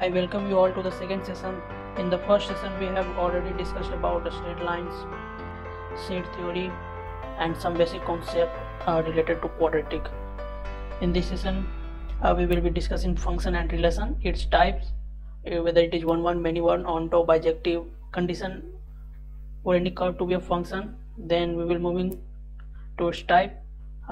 I welcome you all to the second session. In the first session, we have already discussed about the straight lines, set theory, and some basic concept related to quadratic. In this session, we will be discussing function and relation, its types, whether it is one, many one, on top, bijective, condition for any curve to be a function. Then we will moving to its type.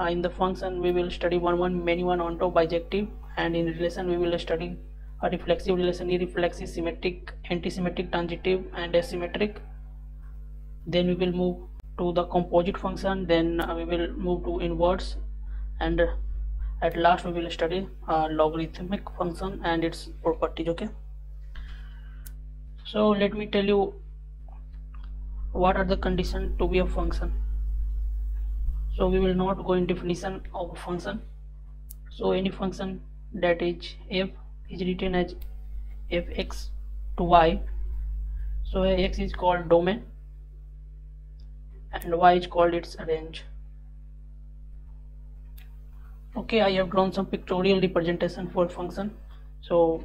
In the function, we will study one, many one, on top, bijective, and in relation, we will study a reflexive relation, irreflexive, symmetric, antisymmetric, transitive, and asymmetric. Then we will move to the composite function. Then we will move to inverse, and at last we will study logarithmic function and its properties. Okay, so let me tell you what are the conditions to be a function. So we will not go in definition of a function. So any function that is f is written as fx to y. So x is called domain and y is called its range. Okay, I have drawn some pictorial representation for function. So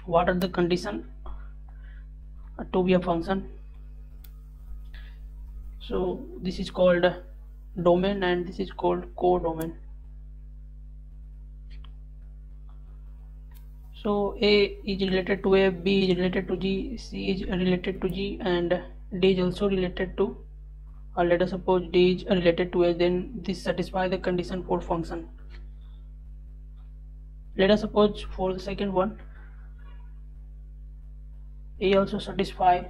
what are the conditions to be a function? So this is called domain and this is called codomain. So A is related to A, B is related to G, C is related to G, and D is also related to, let us suppose D is related to A, then this satisfies the condition for function. Let us suppose for the second one, A also satisfy,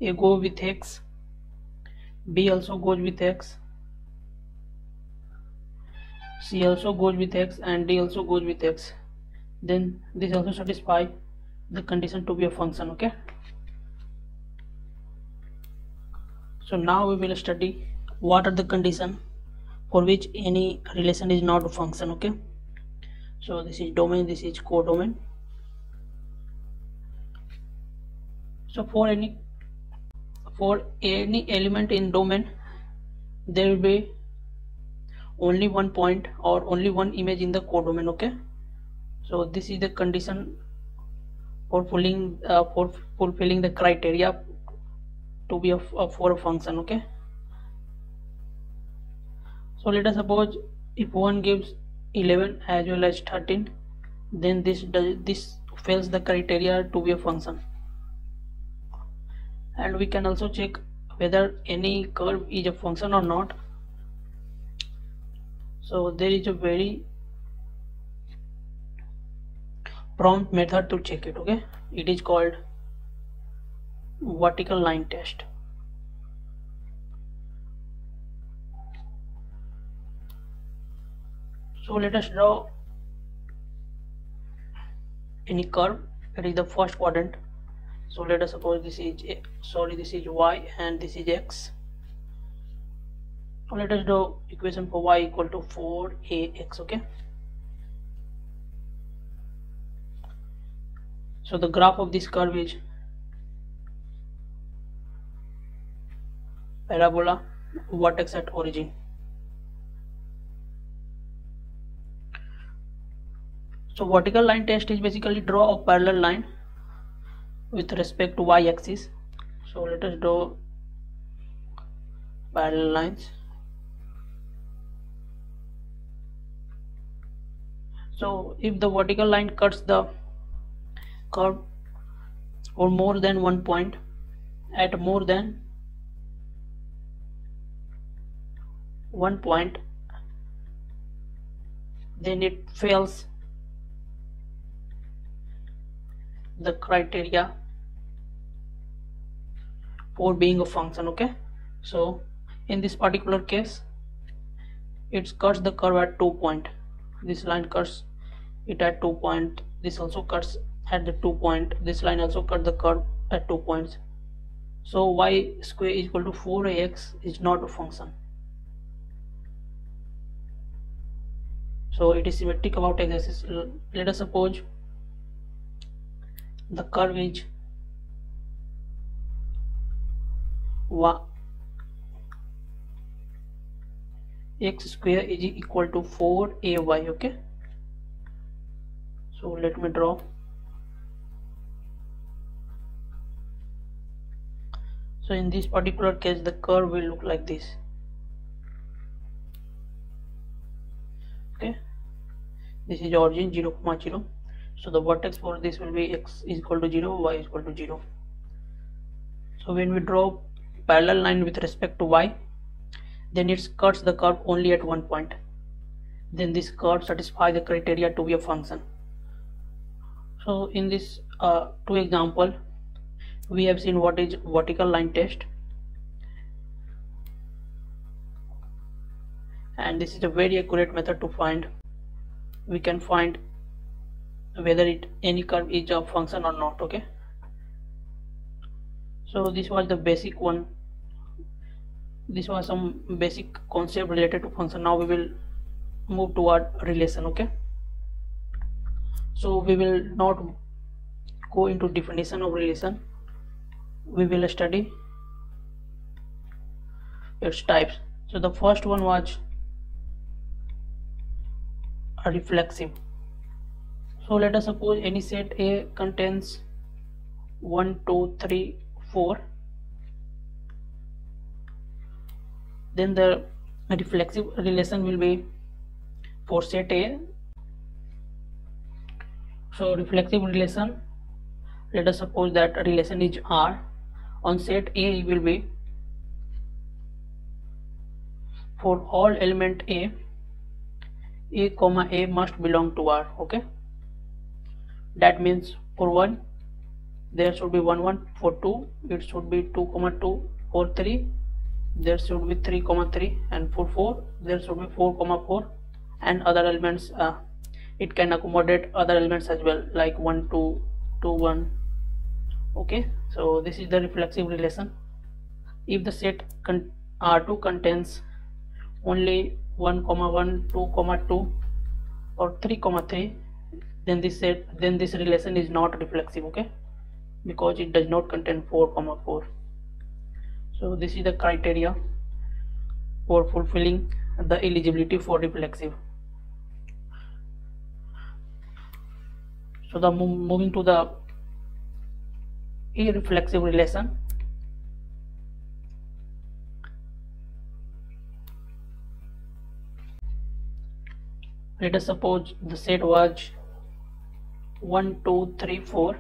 A go with X, B also goes with X, C also goes with X, and D also goes with X. Then this also satisfy the condition to be a function. Okay, so now we will study what are the conditions for which any relation is not a function. Okay, so this is domain, this is codomain. So for any element in domain, there will be only one point or only one image in the codomain. Okay, so this is the condition for fulfilling the criteria to be for a function. Okay, so let us suppose if one gives 11 as well as 13, then this fails the criteria to be a function. And we can also check whether any curve is a function or not. So there is a very prompt method to check it. Okay, it is called vertical line test. So let us draw any curve. It is the first quadrant. So let us suppose this is y and this is x. So let us draw equation for y equal to 4ax. Okay, so the graph of this curve is parabola, vertex at origin. So vertical line test is basically draw a parallel line with respect to y-axis. So let us draw parallel lines. So if the vertical line cuts the curve or more than one point at more than one point, then it fails the criteria for being a function. Okay, so in this particular case, it cuts the curve at 2 points. This line cuts it at 2 points. This also cuts at the 2 points. This line also cuts the curve at 2 points. So y square is equal to 4ax is not a function. So it is symmetric about x-axis. Let us suppose the curve is x square is equal to 4ay. Okay, so let me draw So in this particular case the curve will look like this. Okay, this is origin 0, 0. So the vertex for this will be x is equal to 0, y is equal to 0. So when we draw parallel line with respect to y, then it cuts the curve only at one point. Then this curve satisfies the criteria to be a function. So in this two example, we have seen what is vertical line test, and this is a very accurate method to find. We can find whether any curve is a function or not. Okay, so this was the basic one. This was some basic concept related to function. Now we will move toward relation. Okay, so we will not go into definition of relation. We will study its types. So the first one was a reflexive. So let us suppose any set A contains 1, 2, 3, 4. Then the reflexive relation will be for set A. So reflexive relation, let us suppose that relation is R. On set A will be for all element A comma A must belong to R. Okay, that means for 1 there should be 1, 1. For 2 it should be 2, 2. For 3 there should be 3, 3. And for 4 there should be 4, 4. And other elements, it can accommodate other elements as well, like 1, 2, 2, 1. Okay, so this is the reflexive relation. If the set R2 contains only 1, 1, 2, 2 or 3, 3, then this relation is not reflexive. Okay, because it does not contain 4, 4. So this is the criteria for fulfilling the eligibility for reflexive. So the moving to the irreflexive relation. Let us suppose the set was 1, 2, 3, 4.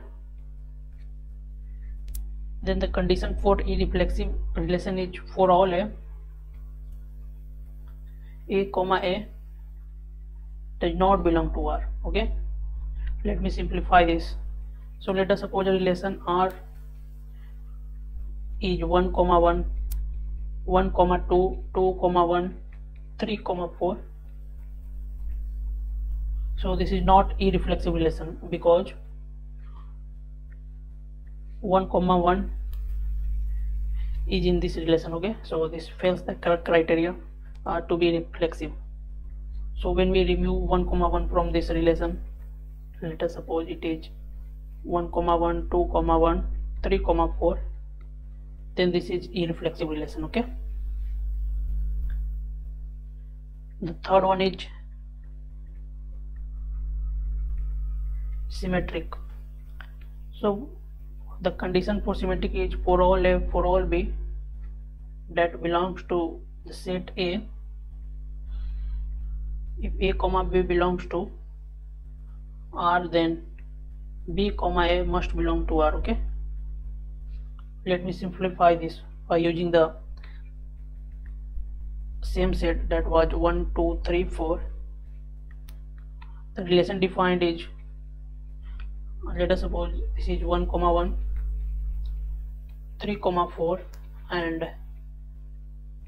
Then the condition for irreflexive relation is for all A comma A does not belong to R. Okay, let me simplify this. So let us suppose a relation R is 1, 1, 1, 2, 2, 1, 3, 4. So this is not irreflexive relation because 1, 1 is in this relation. Okay, so this fails the criteria to be reflexive. So when we remove 1, 1 from this relation, let us suppose it is 1, 1, 2, 1, 3, 4, then this is irreflexive relation. Okay, the third one is symmetric. So the condition for symmetric is for all A, for all B that belongs to the set A. If A comma B belongs to R, then B comma A must belong to R. Okay, let me simplify this by using the same set that was 1, 2, 3, 4. The relation defined is, let us suppose this is 1, 1, 3, 4 and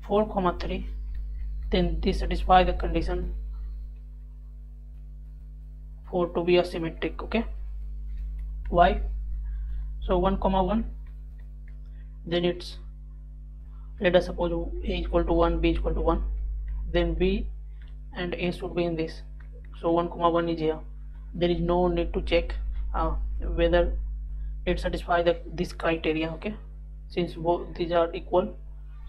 4, 3. Then this satisfies the condition for to be a symmetric. Okay, why? So 1, 1, then it's, let us suppose A is equal to 1, B is equal to 1, then B and A should be in this. So 1, 1 is here. There is no need to check whether it satisfies this criteria. Okay, since both these are equal,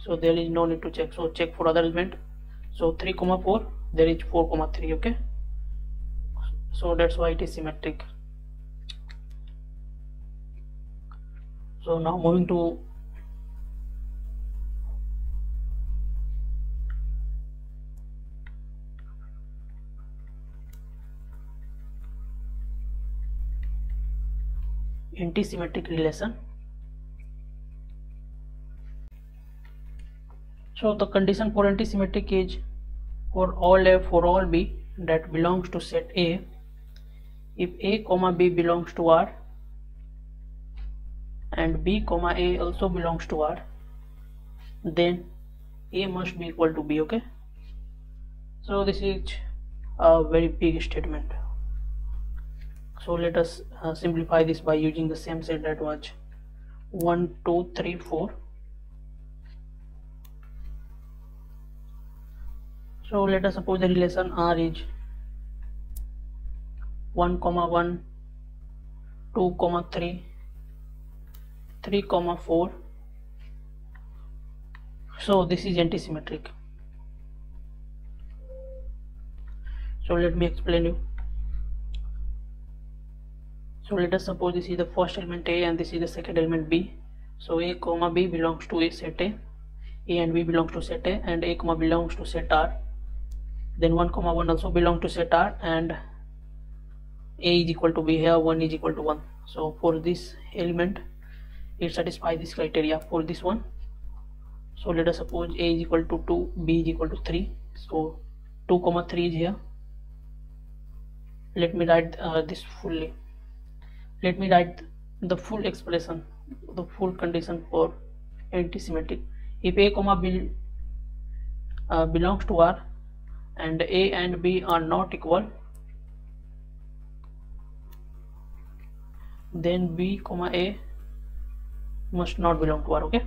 so there is no need to check. So check for other element. So 3, 4, there is 4, 3. Okay, so that's why it is symmetric. So now moving to antisymmetric relation. So the condition for antisymmetric is for all A for all B that belongs to set A, if A comma B belongs to R and B comma A also belongs to R, then A must be equal to B. Okay, so this is a very big statement. So let us simplify this by using the same set that was 1, 2, 3, 4. So let us suppose the relation R is 1, 1, 2, 3, 3, 4. So this is antisymmetric. So let me explain you. So let us suppose this is the first element A and this is the second element B. So A comma B belongs to a set A and B belongs to set A, and A comma belongs to set R. Then 1, 1 also belongs to set R, and A is equal to B here, 1 is equal to 1. So for this element it satisfies this criteria for this one. So let us suppose A is equal to 2, B is equal to 3. So 2, 3 is here. Let me write this fully. Let me write the full expression, the full condition for antisymmetric. If A comma B belongs to R and A and B are not equal, then B comma A must not belong to R. Okay,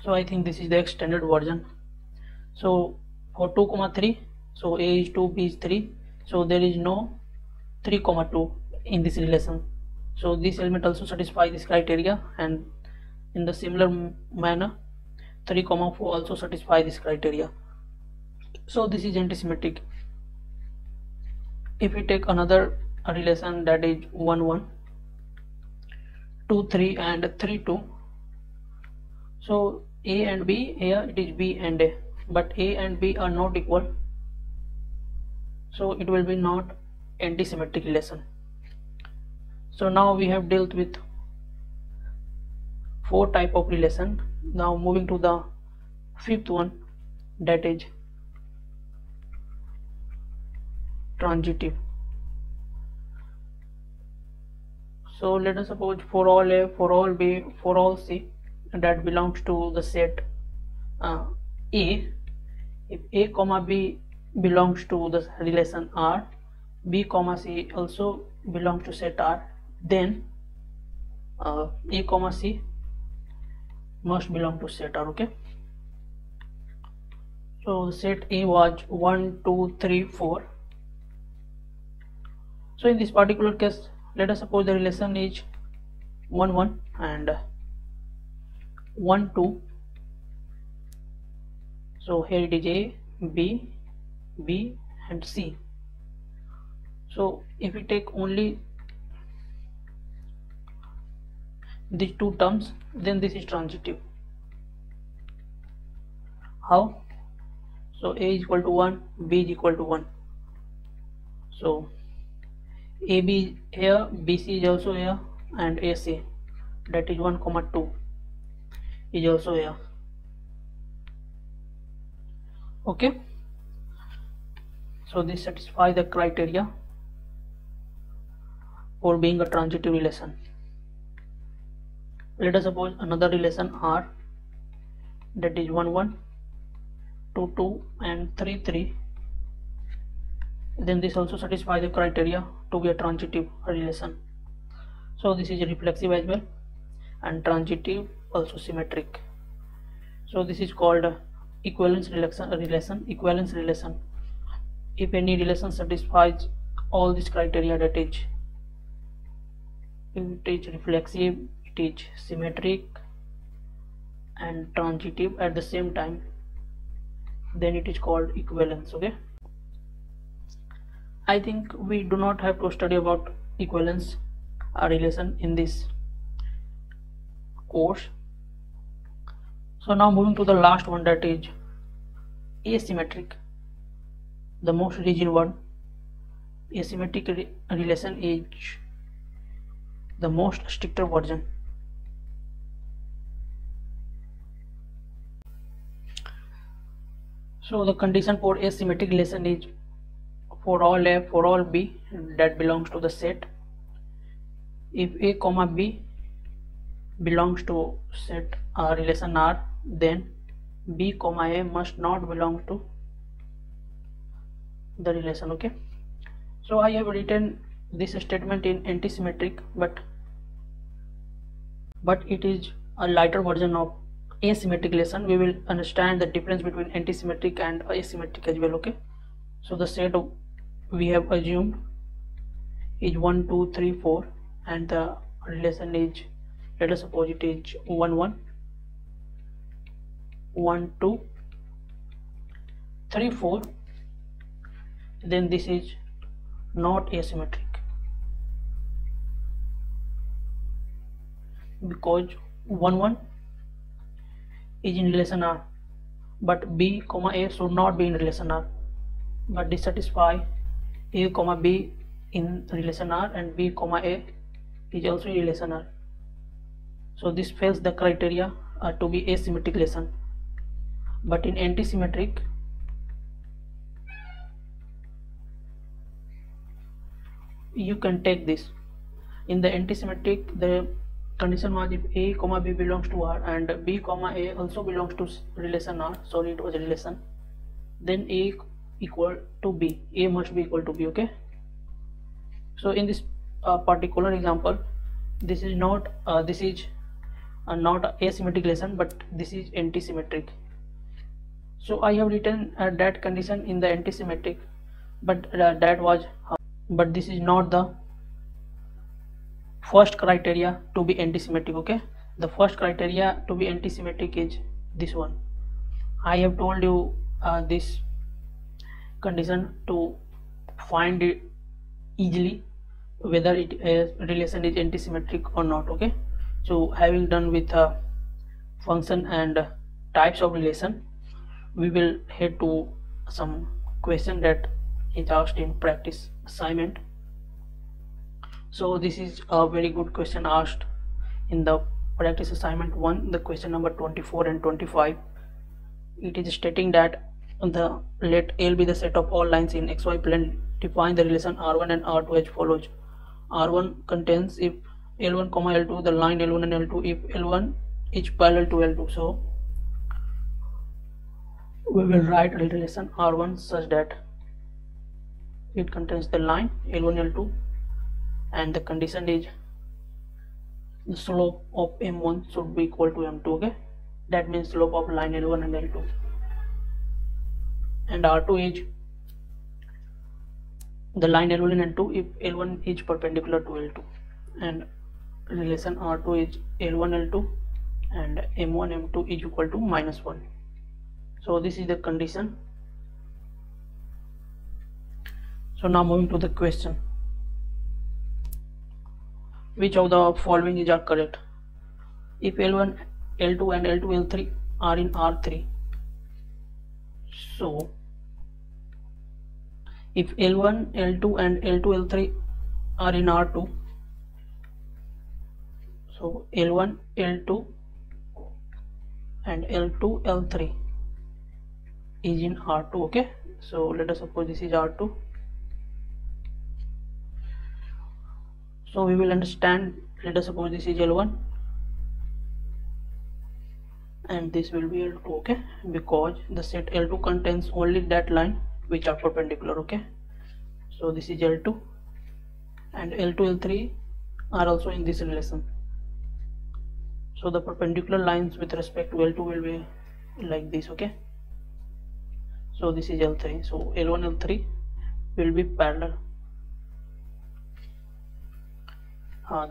so I think this is the extended version. So for 2, 3, so A is 2, B is 3, so there is no 3, 2 in this relation. So this element also satisfies this criteria, and in the similar manner 3, 4 also satisfy this criteria. So this is antisymmetric. If we take another relation that is 1, 1, 2, 3 and 3, 2, so A and B, here it is B and A, but A and B are not equal, so it will be not antisymmetric relation. So now we have dealt with 4 type of relation. Now moving to the 5th one, that is transitive. So let us suppose for all A, for all B, for all C that belongs to the set A, if A comma B belongs to the relation R, B comma C also belongs to set R, then A comma C must belong to set R. Okay, so set A was 1, 2, 3, 4. So in this particular case, let us suppose the relation is 1, 1 and 1, 2. So here it is A, B, B and C. So if we take only these 2 terms, then this is transitive. How? So A is equal to 1, B is equal to 1. So AB here, BC is also here, and AC, that is 1, 2 is also here. Okay, so this satisfies the criteria for being a transitive relation. Let us suppose another relation R, that is 1, 1, 2, 2 and 3, 3. Then this also satisfies the criteria to be a transitive relation. So this is reflexive as well, and transitive, also symmetric. So this is called equivalence relation. If any relation satisfies all these criteria, that is, it is reflexive, it is symmetric and transitive at the same time, then it is called equivalence. Okay, I think we do not have to study about equivalence relation in this course. So now moving to the last one, that is asymmetric, the most rigid one. asymmetric relation is the most stricter version. So the condition for asymmetric relation is for all A, for all B that belongs to the set. If A comma B belongs to set relation R, then B comma A must not belong to the relation. Okay, so I have written this statement in antisymmetric, but it is a lighter version of asymmetric relation. We will understand the difference between antisymmetric and asymmetric as well. Okay, so the set we have assumed is 1 2 3 4, and the relation is, let us suppose it is 1 1 1 2 3 4. Then this is not asymmetric because 1 1 is in relation R, but B comma A should not be in relation R, but dissatisfy A comma B in relation R and B comma A is also in relation R. So this fails the criteria to be asymmetric relation. But in antisymmetric, you can take this. In the antisymmetric, the condition was if A comma B belongs to R and B comma A also belongs to relation R, sorry it was a relation, then A equal to B, A must be equal to B. Okay, so in this particular example, this is not not asymmetric relation, but this is antisymmetric. So I have written that condition in the antisymmetric, but but this is not the first criteria to be antisymmetric. Okay, the first criteria to be antisymmetric is this one. I have told you this condition to find it easily whether it is relation is antisymmetric or not. Okay, so having done with function and types of relation, we will head to some question that is asked in practice assignment. So this is a very good question asked in the practice assignment 1, the question number 24 and 25. It is stating that let L be the set of all lines in xy plane. Define the relation R1 and R2 as follows. R1 contains if L1 comma L2, the line L1 and L2 if L1 is parallel to L2. So we will write a relation R1 such that it contains the line L1 L2, and the condition is the slope of M1 should be equal to M2. Okay, that means slope of line L1 and L2. And R2 is the line L1 and L2 if L1 is perpendicular to L2, and relation R2 is L1 L2 and M1 M2 is equal to -1. So this is the condition. So now moving to the question. Which of the following is correct? If L1 L2 and L2 L3 are in R3, so if L1 L2 and L2 L3 are in R2, so L1 L2 and L2 L3 is in R2. Okay, so let us suppose this is R2. So we will understand, let us suppose this is L1 and this will be L2. Okay, because the set L2 contains only that line which are perpendicular. Okay, so this is L2 and L2 L3 are also in this relation. So the perpendicular lines with respect to L2 will be like this. Okay, so this is L3, so L1 L3 will be parallel.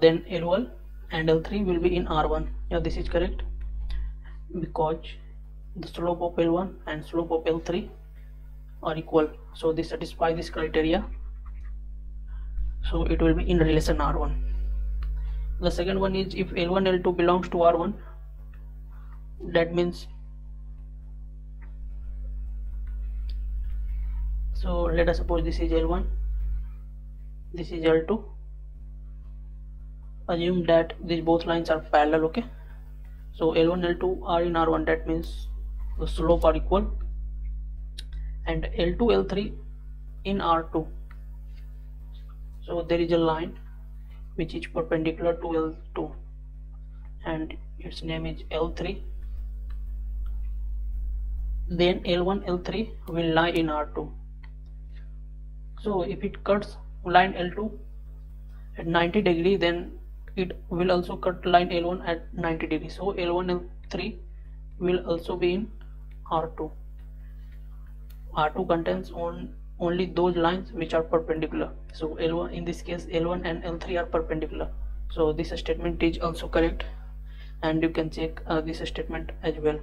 Then L1 and L3 will be in R1. Yeah, this is correct because the slope of L1 and slope of L3 are equal, so this satisfies this criteria, so it will be in relation R1. The second one is if L1 L2 belongs to R1, that means, so let us suppose this is L1 this is L2. Assume that these both lines are parallel. Okay, so L1 L2 are in R1, that means the slope are equal, and L2 L3 in R2. So there is a line which is perpendicular to L2 and its name is L3. Then L1 L3 will lie in R2. So if it cuts line L2 at 90 degree, then it will also cut line L1 at 90 degree. So L1 L3 will also be in R2. R2 contains only those lines which are perpendicular. So L1, in this case L1 and L3 are perpendicular. So this statement is also correct, and you can check this statement as well.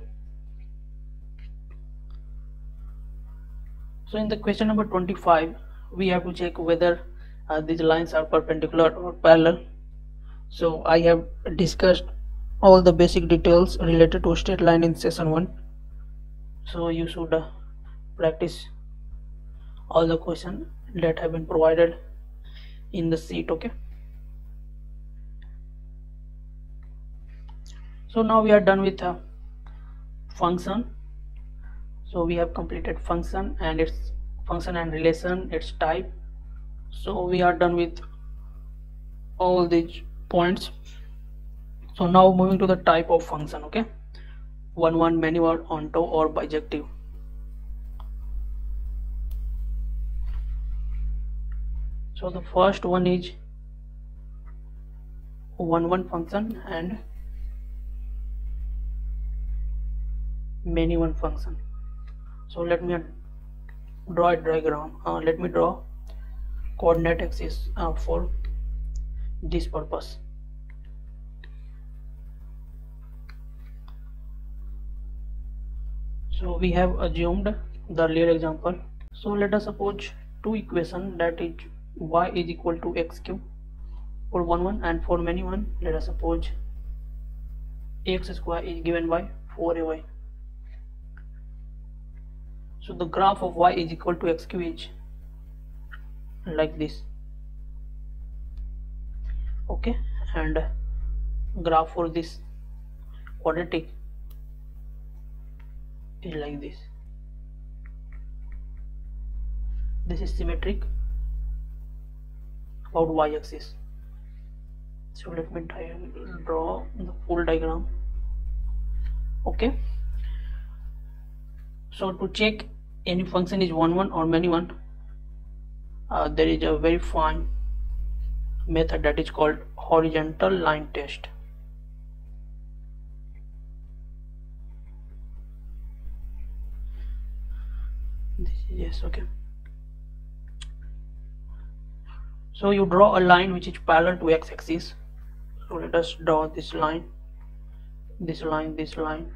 So in the question number 25, we have to check whether these lines are perpendicular or parallel. So I have discussed all the basic details related to straight line in session 1. So you should practice all the questions that have been provided in the sheet. Okay, so now we are done with function. So we have completed function and its function and relation, its type. So we are done with all these points. So now moving to the type of function. Okay, one, many word, onto, or bijective. So the first one is one function and many one function. So let me draw a diagram. Let me draw coordinate axis for this purpose. So we have assumed the earlier example. So let us suppose two equations, that is y is equal to x cube for 1 and for many one let us suppose x square is given by 4ay. So the graph of y is equal to x cube is like this. Okay, and graph for this quadratic is like this. This is symmetric about y-axis. So let me draw the full diagram. Okay, so to check any function is 1 or many one, there is a very fine method that is called horizontal line test. Yes, okay. So you draw a line which is parallel to x-axis. So let us draw this line, this line, this line,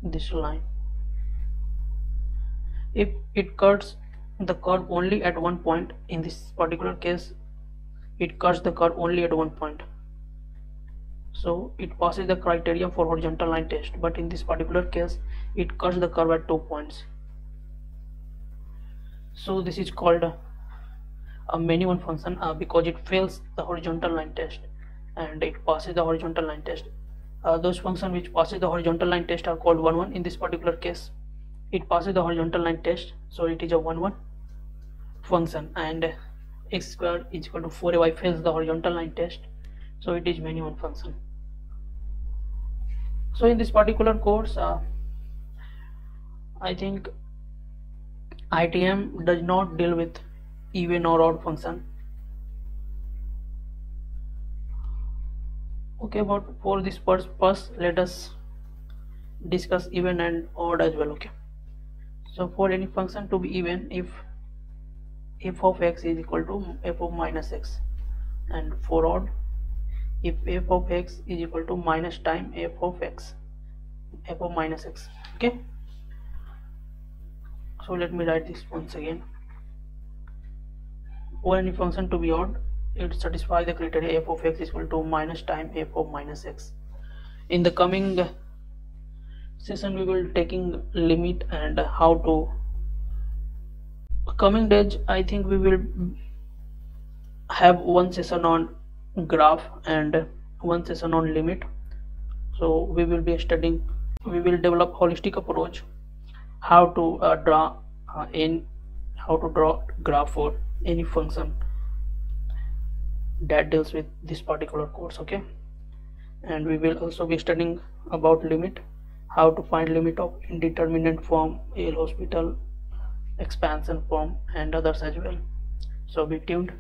this line. If it cuts the curve only at one point, in this particular case it cuts the curve only at one point, so it passes the criteria for horizontal line test. But in this particular case it cuts the curve at 2 points, so this is called a many one function because it fails the horizontal line test and it passes the horizontal line test. Those functions which passes the horizontal line test are called 1. In this particular case it passes the horizontal line test, so it is a 1 function, and x squared is equal to 4ay fails the horizontal line test, so it is many one function. So in this particular course I think ITM does not deal with even or odd function. Okay, but for this purpose let us discuss even and odd as well. Okay, so for any function to be even, if f of x is equal to f of minus x, and for odd, if f of x is equal to minus time f of x, f of minus x. Okay, so let me write this once again. For any function to be odd, it satisfies the criteria f of x is equal to minus time f of minus x. In the coming session we will taking limit and how to, coming days I think we will have one session on graph and one session on limit. So we will develop holistic approach how to draw graph for any function that deals with this particular course. Okay, and we will also be studying about limit, how to find limit of indeterminate form, L'Hospital expansion form, and others as well. So be tuned.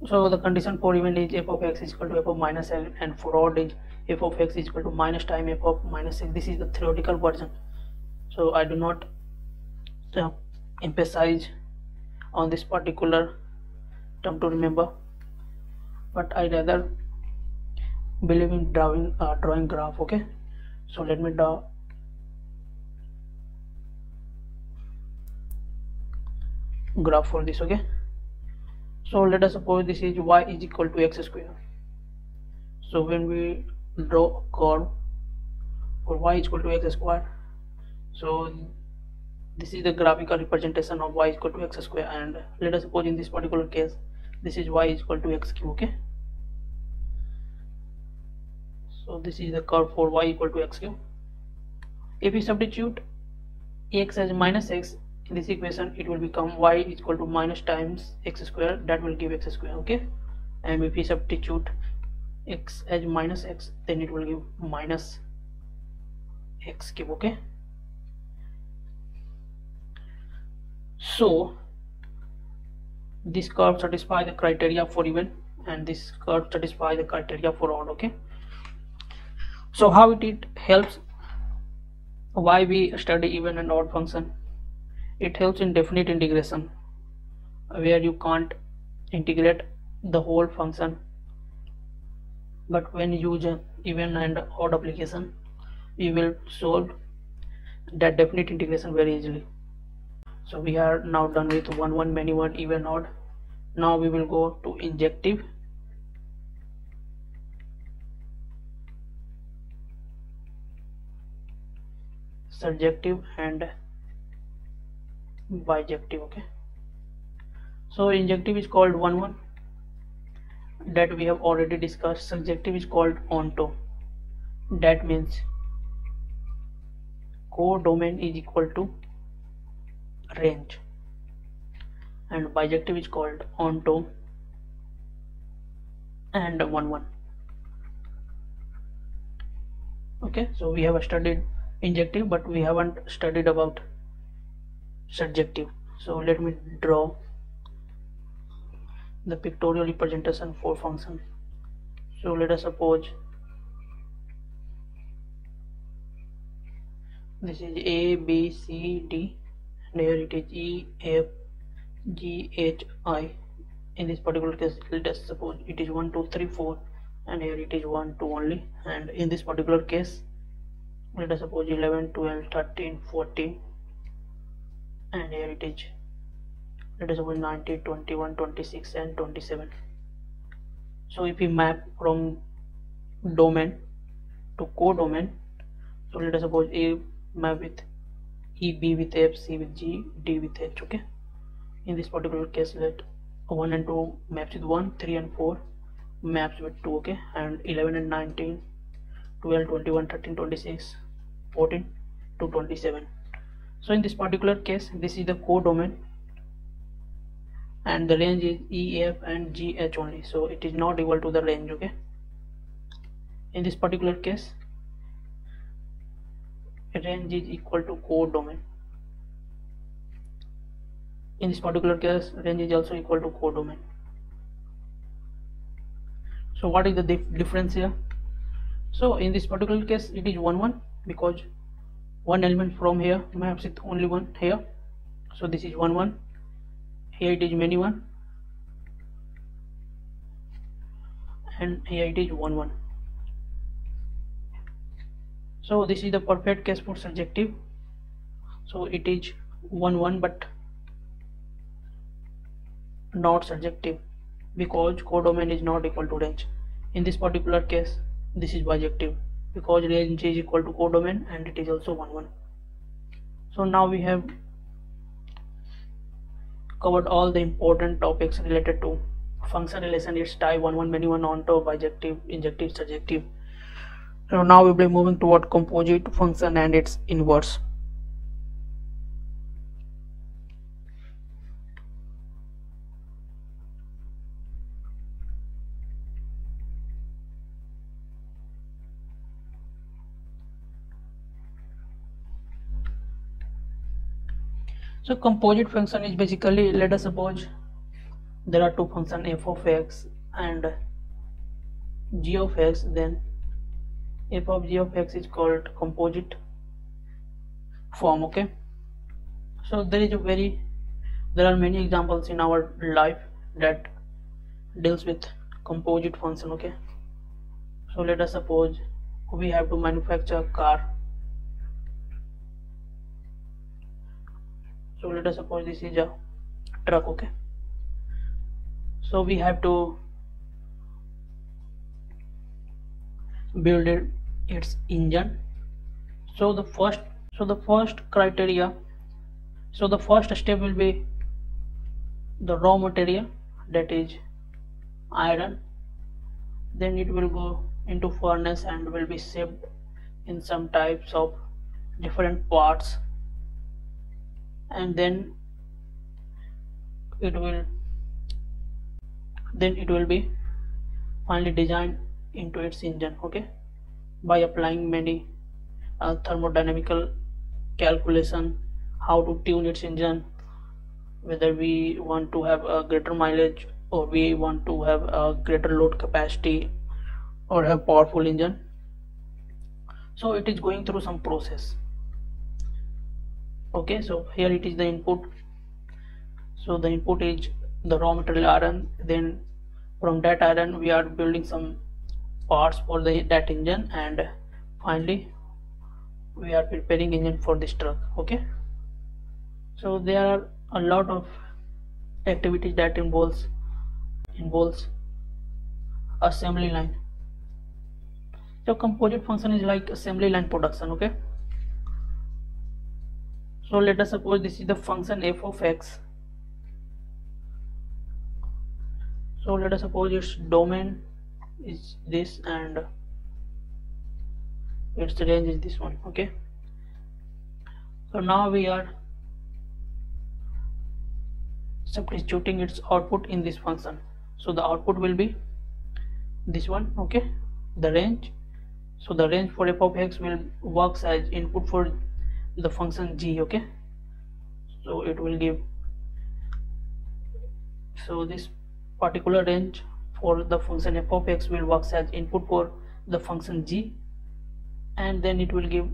So the condition for even is f of x is equal to f of minus n, and for odd is f of x is equal to minus time f of minus x. This is the theoretical version, so I do not emphasize on this particular term to remember, but I rather believe in drawing graph. Okay, so let me draw graph for this. Okay, so let us suppose this is y is equal to x square. So when we draw a curve for y is equal to x square, so this is the graphical representation of y is equal to x square, and let us suppose in this particular case this is y is equal to x cube. Okay, so this is the curve for y equal to x cube. If we substitute x as minus x in this equation, it will become y is equal to minus times x square, that will give x square. Okay, and if we substitute x as minus x, then it will give minus x cube. Okay, so this curve satisfies the criteria for even, and this curve satisfies the criteria for odd. Okay, so how it helps, why we study even and odd function? It helps in definite integration, where you can't integrate the whole function, but when you use an even and odd application, you will solve that definite integration very easily. So we are now done with 1 1 many 1 even odd. Now we will go to injective, surjective, and bijective. Okay, so injective is called 1 1, that we have already discussed. Surjective is called onto, that means codomain is equal to range, and bijective is called onto and 1 1. Okay, so we have studied injective, but we haven't studied about surjective. So let me draw the pictorial representation for function. So let us suppose this is a, b, c, d, and here it is e, f, g, h, I. In this particular case, let us suppose it is 1 2 3 4, and here it is 1 2 only. And in this particular case, let us suppose 11 12 13 14, and here it is, let us suppose 19 21 26 and 27. So if we map from domain to codomain, so let us suppose A map with E, B with F, C with G, D with H. Okay, in this particular case, let 1 and 2 maps with 1, 3 and 4 maps with 2. Okay, and 11 and 19, 12 21 13 26 14 to 27. So in this particular case, this is the codomain, and the range is E, F and G, H only, so it is not equal to the range. Okay, in this particular case, range is equal to codomain. In this particular case, range is also equal to codomain. So what is the difference here? So in this particular case, it is 1 1, because one element from here maps with only one here, so this is 1 1. Here it is many 1, and here it is 1 1. So this is the perfect case for surjective. So it is 1 1 but not surjective, because codomain is not equal to range. In this particular case, this is bijective, because range is equal to codomain and it is also 1 1. So now we have covered all the important topics related to function relation, its type, one many one on top, bijective, injective, surjective. So now we'll be moving toward composite function and its inverse. So composite function is basically, let us suppose there are two functions f of x and g of x, then f of g of x is called composite form. Okay, so there are many examples in our life that deals with composite function. Okay, so let us suppose we have to manufacture a car. So let us suppose this is a truck. Okay, so we have to build its engine. So the first criteria, so the first step will be the raw material, that is iron. Then it will go into furnace and will be shaped in some types of different parts, and then it will be finally designed into its engine. Okay, by applying many thermodynamical calculation, how to tune its engine, whether we want to have a greater mileage or we want to have a greater load capacity or have powerful engine. So it is going through some process. Okay, so here it is the input. So the input is the raw material iron. Then from that iron we are building some parts for that engine, and finally we are preparing engine for this truck. Okay, so there are a lot of activities that involves assembly line. So composite function is like assembly line production. Okay, so let us suppose this is the function f of x. So let us suppose its domain is this and its range is this one. Okay, so now we are substituting its output in this function. So the output will be this one. Okay, the range. So the range for f of x will works as input for the function g. Okay, so it will give, so this particular range for the function f of x will works as input for the function g, and then it will give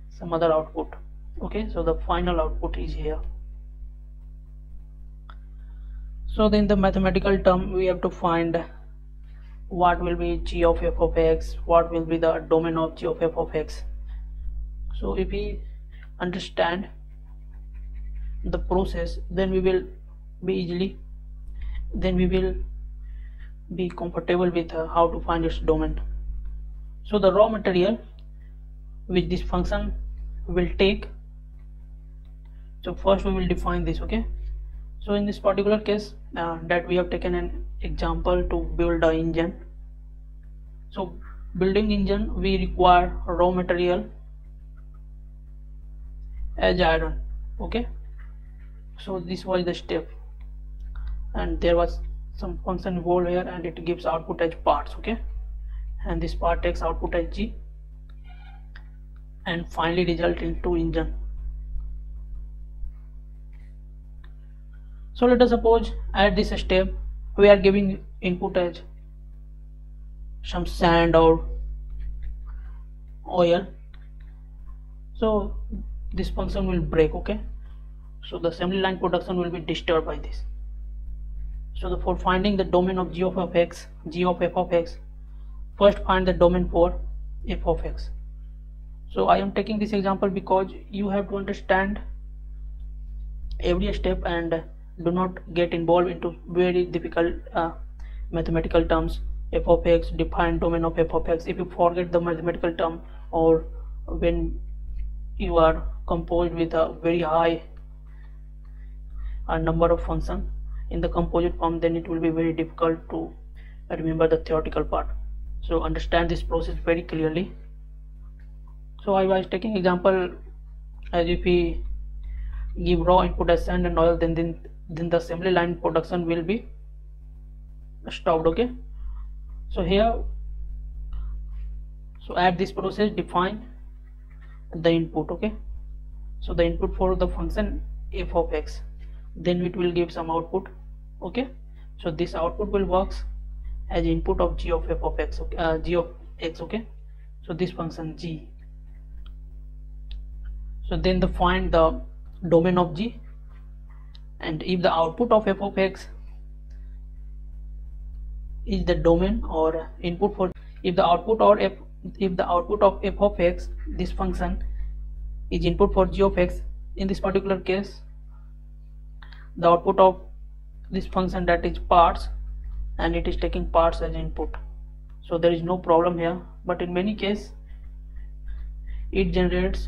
some other output. Okay, so the final output is here. So then the mathematical term, we have to find what will be g of f of x, what will be the domain of g of f of x. So if we understand the process, then we will be comfortable with how to find its domain. So the raw material which this function will take, so first we will define this. Okay, so in this particular case that we have taken an example to build an engine. So building engine we require raw material as iron. Okay, so this was the step, and there was some function involved here, and it gives output as parts. Okay, and this part takes output as g and finally result into engine. So let us suppose at this step we are giving input as some sand or oil. So this function will break. Okay, so the assembly line production will be disturbed by this. So for finding the domain of g of f of x, first find the domain for f of x. So I am taking this example because you have to understand every step and do not get involved into very difficult mathematical terms. F of x, define domain of f of x. If you forget the mathematical term, or when you are composed with a very high a number of function in the composite form, then it will be very difficult to remember the theoretical part. So understand this process very clearly. So I was taking example as if we give raw input as sand and oil, then the assembly line production will be stopped. Okay, so here, so at this process define the input. Okay, so the input for the function f of x, then it will give some output. Okay, so this output will works as input of g of f of x. Okay, g of x. Okay, so this function g. So then find the domain of g, and if the output of f of x is the domain or input for, if the output of f of x, this function is input for g of x, in this particular case the output of this function, that is parts, and it is taking parts as input, so there is no problem here. But in many cases it generates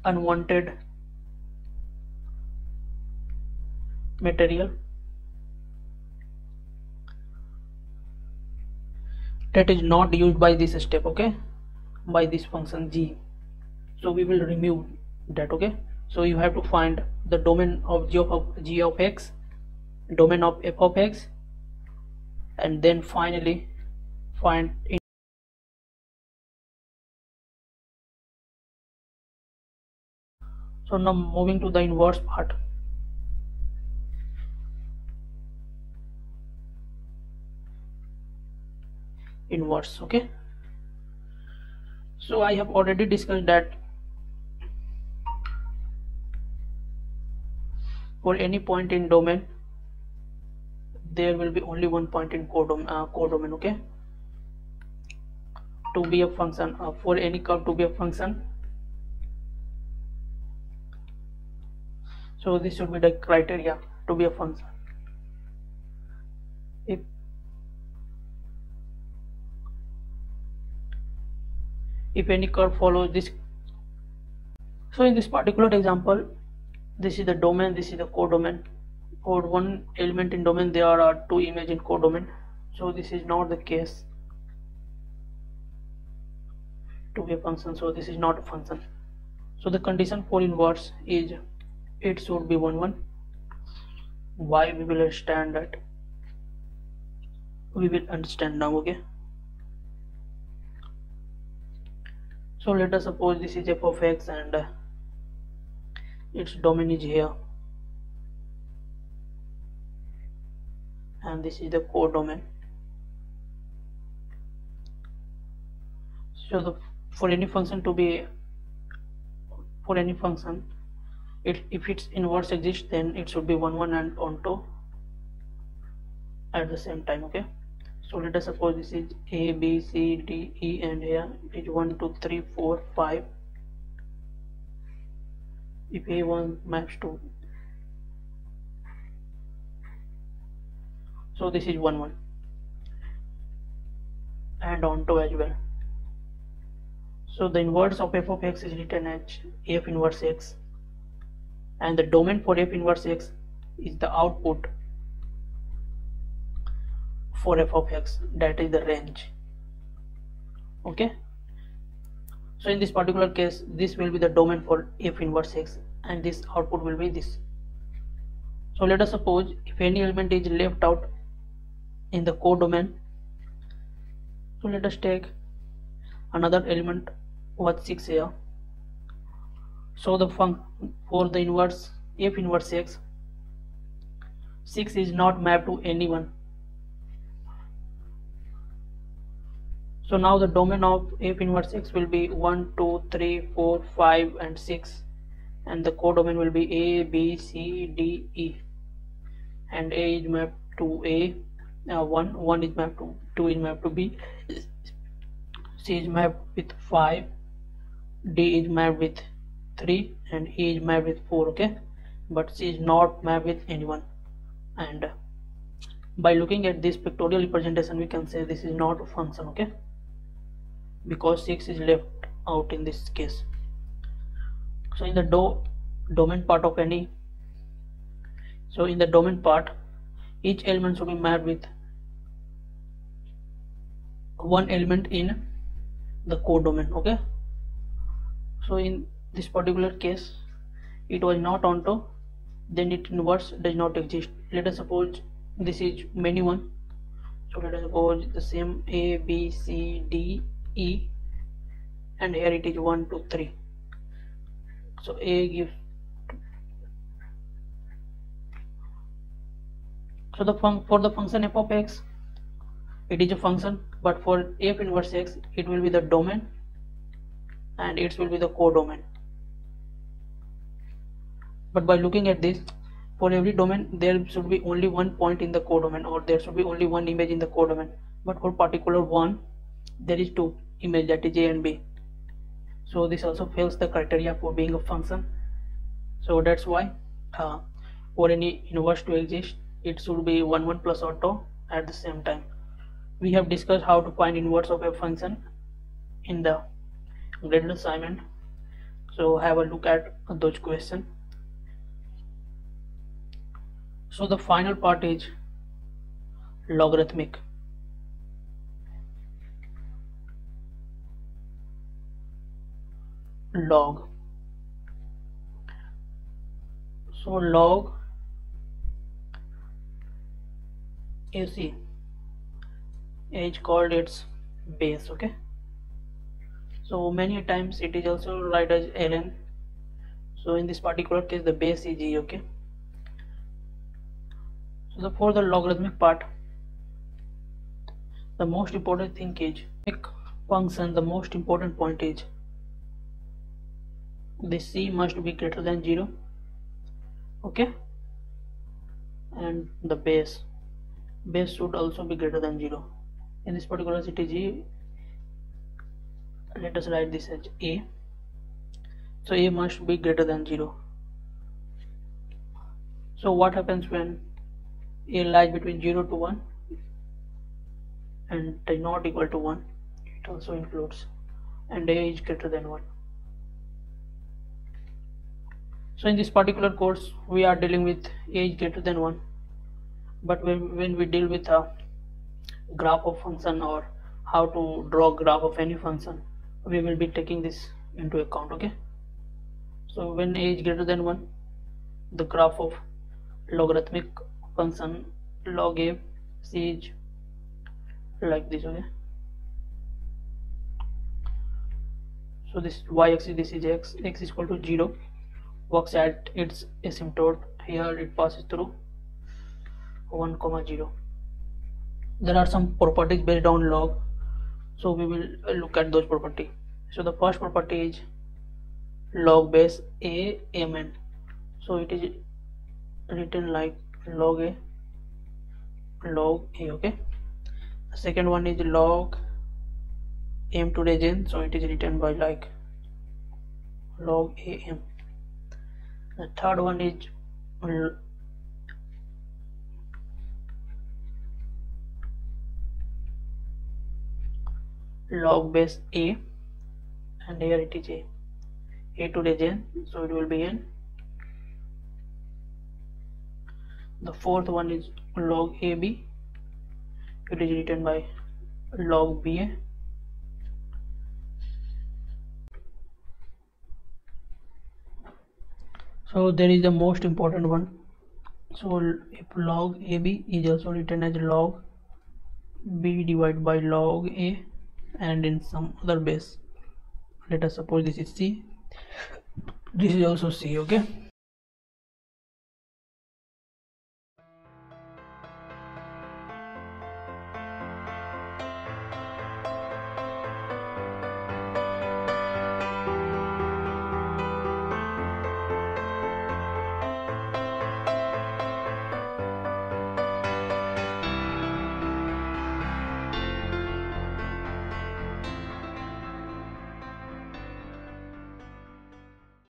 unwanted material that is not used by this step. Okay, by this function g, so we will remove that. Okay, so you have to find the domain of g of x, domain of f of x, and then finally find so now moving to the inverse part. Inverse. Okay, so I have already discussed that for any point in domain there will be only one point in codomain. Okay, to be a function, for any curve to be a function, so this should be the criteria to be a function. If any curve follows this, so in this particular example, this is the domain, this is the codomain. For one element in domain there are two images in codomain, so this is not the case to be a function, so this is not a function. So the condition for inverse is it should be 1 1. Why? We will understand that, we will understand now. Okay, so let us suppose this is f of x and its domain is here, and this is the codomain. So for any function to be, for any function, if its inverse exists, then it should be 1 1 and onto at the same time. Okay, so let us suppose this is a b c d e, and here it is 1 2 3 4 5. If a1 maps to, so this is 1 1 and onto as well. So the inverse of f of x is written as f inverse x, and the domain for f inverse x is the output for f of x, that is the range. Okay, so in this particular case this will be the domain for f inverse x, and this output will be this. So let us suppose if any element is left out in the codomain, so let us take another element with 6 here. So the for the inverse f inverse x, 6 is not mapped to anyone. So now the domain of f inverse x will be 1 2 3 4 5 and 6, and the codomain will be a b c d e, and a is mapped to a, 1 is mapped to 2 is mapped to b, c is mapped with 5, d is mapped with 3, and e is mapped with 4. Okay, but c is not mapped with anyone, and by looking at this pictorial representation we can say this is not a function. Okay, because 6 is left out in this case. So in the domain part of any. So in the domain part, each element should be mapped with one element in the codomain. Okay, so in this particular case it was not onto, then its inverse does not exist. Let us suppose this is many one, so let us suppose the same A, B, C, D, E, and here it is 1, 2, 3. So A gives, so for the function f of x, it is a function, but for f inverse x it will be the domain and it will be the codomain. But by looking at this, for every domain there should be only one point in the codomain, or there should be only one image in the codomain, but for particular one there is two images, that is A and B. So this also fails the criteria for being a function. So that's why for any inverse to exist, it should be 1 1 plus auto at the same time. We have discussed how to find inverse of a function in the graded assignment, so have a look at those questions. So the final part is logarithmic. Log. So log AC is called its base. Okay, so many times it is also written as ln. So in this particular case the base is e. Okay, so for the logarithmic part, the most important thing is function, the most important point is the c must be greater than 0. Okay, and the base should also be greater than 0. In this particular it is e. Let us write this as a. So a must be greater than 0. So what happens when a lies between 0 to 1 and is not equal to 1? It also includes, and a is greater than 1. So in this particular course we are dealing with a is greater than 1, but when we deal with a graph of function or how to draw graph of any function, we will be taking this into account. Okay, so when a is greater than 1, the graph of logarithmic function log a c is like this. Okay, so this y-axis, this is x is equal to 0, works at its asymptote. Here it passes through 1, 0. There are some properties based on log, so we will look at those properties. So the first property is log base a mn. So it is written like log a. Okay, the second one is log m to the n, so it is written by like log am. The third one is log base a, and here it is a to the n, so it will be n. The fourth one is log ab, it is written by log ba. So there is the most important one. So if log ab is also written as log b divided by log a, and in some other base, let us suppose this is c, this is also c. Okay,